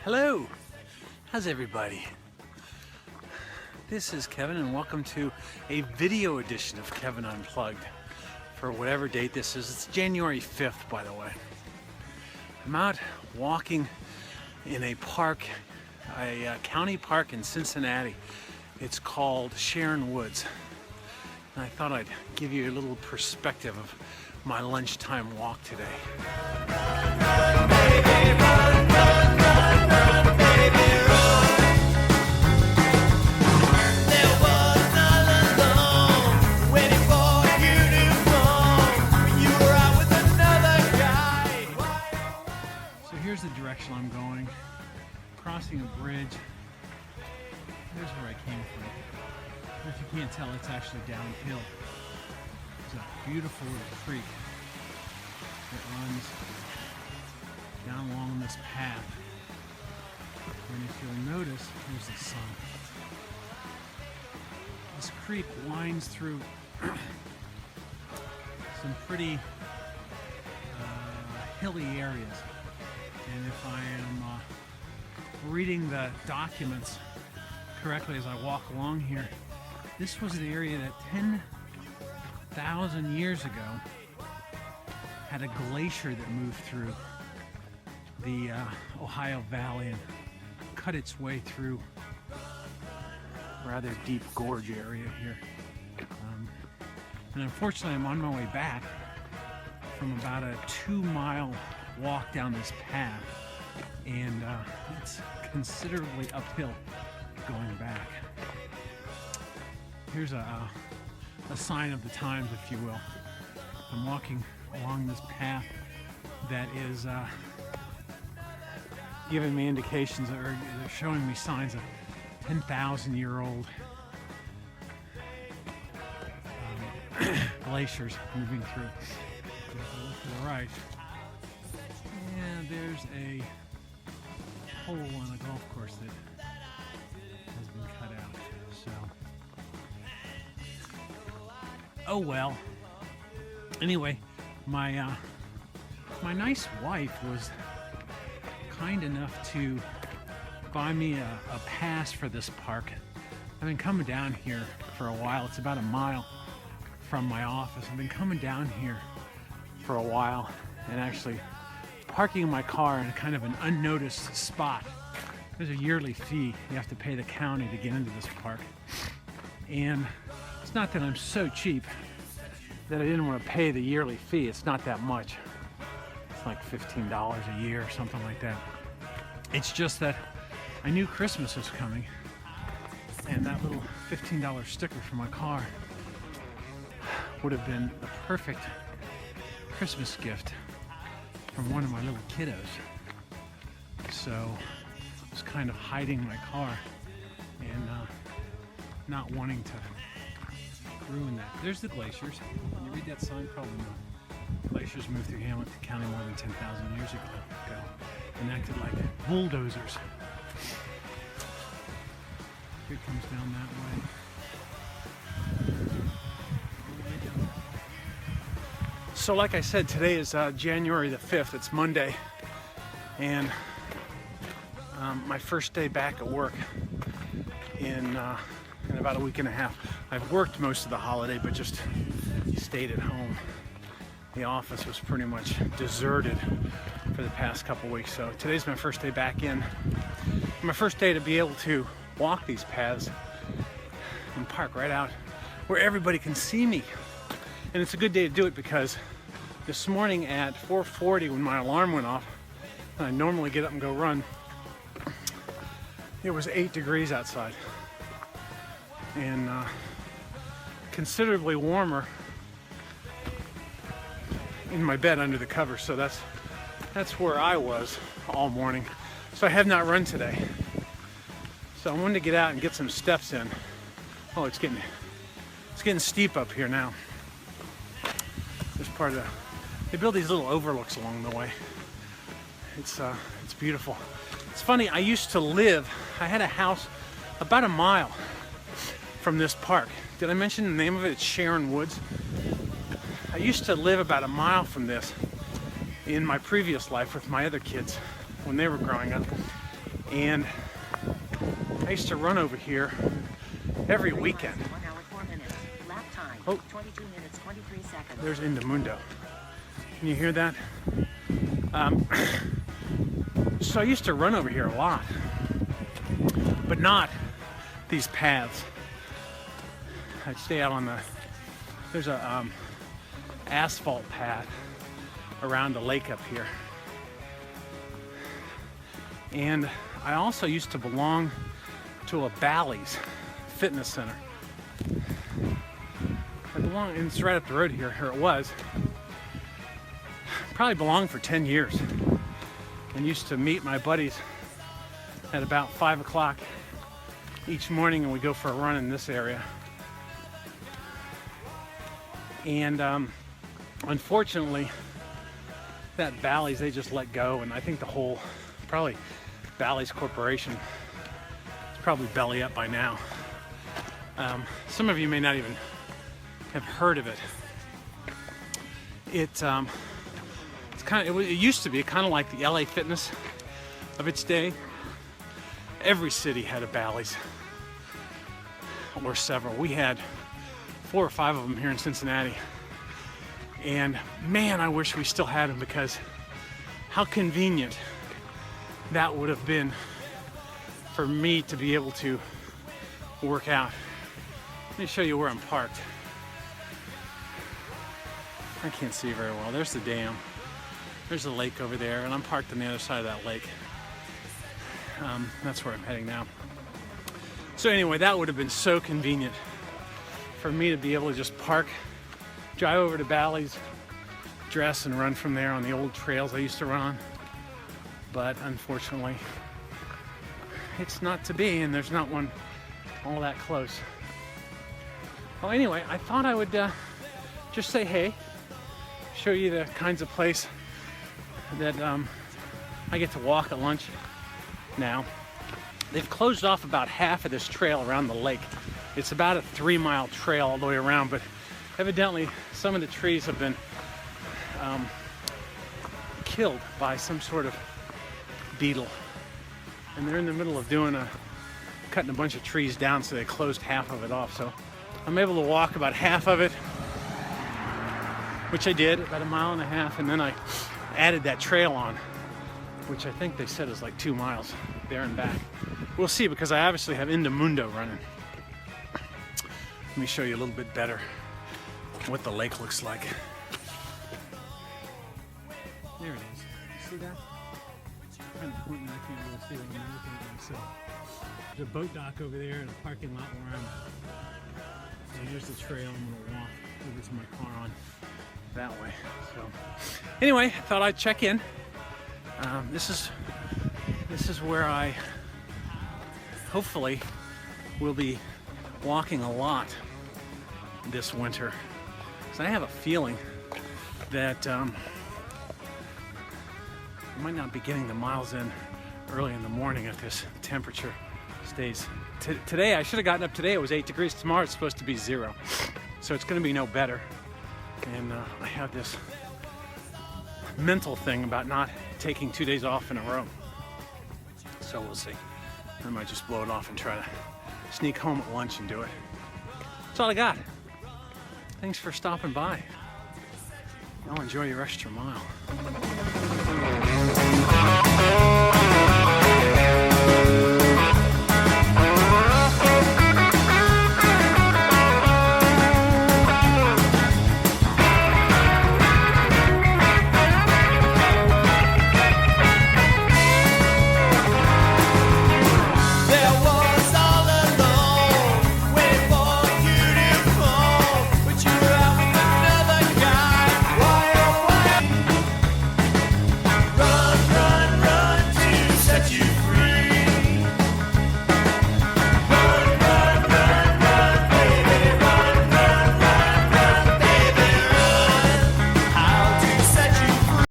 Hello, how's everybody? This is Kevin and welcome to a video edition of Kevin Unplugged for whatever date this is. It's January 5th, by the way. I'm out walking in a park, a county park in Cincinnati. It's called Sharon Woods. And I thought I'd give you a little perspective of my lunchtime walk today. Here's the direction I'm going, crossing a bridge. Here's where I came from. If you can't tell, it's actually downhill. There's a beautiful little creek that runs down along this path. And if you'll notice, here's the sun. This creek winds through some pretty hilly areas. And if I am reading the documents correctly as I walk along here, this was the area that 10,000 years ago had a glacier that moved through the Ohio Valley and cut its way through a rather deep gorge area here. And unfortunately, I'm on my way back from about a 2-mile walk down this path, and it's considerably uphill going back. Here's a sign of the times, if you will. I'm walking along this path that is giving me indications, or they're showing me signs of 10,000-year-old glaciers moving through. If I look to the right, and there's a hole on a golf course that has been cut out. So, oh well. Anyway, my nice wife was kind enough to buy me a pass for this park. I've been coming down here for a while. It's about a mile from my office. I've been coming down here for a while and actually parking my car in kind of an unnoticed spot. There's a yearly fee. You have to pay the county to get into this park. And it's not that I'm so cheap that I didn't want to pay the yearly fee. It's not that much. It's like $15 a year or something like that. It's just that I knew Christmas was coming, and that little $15 sticker for my car would have been the perfect Christmas gift from one of my little kiddos. So I was kind of hiding my car and not wanting to ruin that. There's the glaciers. When you read that sign, probably know. Glaciers moved through Hamilton County more than 10,000 years ago and acted like bulldozers. Here it comes down that way. So like I said, today is January the 5th. It's Monday, and my first day back at work in about a week and a half. I've worked most of the holiday, but just stayed at home. The office was pretty much deserted for the past couple weeks, so today's my first day back in. My first day to be able to walk these paths and park right out where everybody can see me. And it's a good day to do it because this morning at 4:40 when my alarm went off, I normally get up and go run, it was 8 degrees outside and considerably warmer in my bed under the covers. So that's where I was all morning. So I have not run today. So I wanted to get out and get some steps in. Oh, it's getting steep up here now. There's part of they build these little overlooks along the way. It's beautiful. It's funny, I had a house about a mile from this park. Did I mention the name of it? It's Sharon Woods. I used to live about a mile from this in my previous life with my other kids when they were growing up. And I used to run over here every weekend. 1 hour 4 minutes. Lap time. Oh. 22 minutes 23 seconds. There's Indomundo. Can you hear that? So I used to run over here a lot, but not these paths. I'd stay out on there's a asphalt path around the lake up here. And I also used to belong to a Bally's fitness center. And it's right up the road here, or it was. Probably belonged for 10 years. And used to meet my buddies at about 5 o'clock each morning, and we go for a run in this area. And unfortunately, that Bally's, they just let go, and I think the whole, probably Bally's Corporation is probably belly up by now. Some of you may not even have heard of it. It's kind of, it used to be kind of like the LA Fitness of its day. Every city had a Bally's, or several. We had 4 or 5 of them here in Cincinnati. And man, I wish we still had them, because how convenient that would have been for me to be able to work out. Let me show you where I'm parked. I can't see very well. There's the dam. There's a lake over there, and I'm parked on the other side of that lake. That's where I'm heading now. So anyway, that would have been so convenient for me to be able to just park, drive over to Bally's, dress, and run from there on the old trails I used to run on. But unfortunately, it's not to be, and there's not one all that close. Well, anyway, I thought I would just say hey, show you the kinds of place that I get to walk at lunch now. They've closed off about half of this trail around the lake. It's about a 3-mile trail all the way around, but evidently some of the trees have been killed by some sort of beetle. And they're in the middle of cutting a bunch of trees down, so they closed half of it off. So I'm able to walk about half of it, which I did, about 1.5 miles, and then I added that trail on, which I think they said is like 2 miles there and back. We'll see, because I obviously have Indomundo running. Let me show you a little bit better what the lake looks like. There it is. You see that? I'm trying to point, and I can't really see it when I'm looking at myself. There's a boat dock over there and a parking lot where I'm at. And here's the trail I'm going to walk over to my car on that way. So anyway, I thought I'd check in. This is where I hopefully will be walking a lot this winter. So I have a feeling that I might not be getting the miles in early in the morning if this temperature stays. Today, I should have gotten up today, it was 8 degrees. Tomorrow it's supposed to be 0. So it's going to be no better. And I have this mental thing about not taking 2 days off in a row. So we'll see. I might just blow it off and try to sneak home at lunch and do it. That's all I got. Thanks for stopping by. I'll enjoy your extra mile.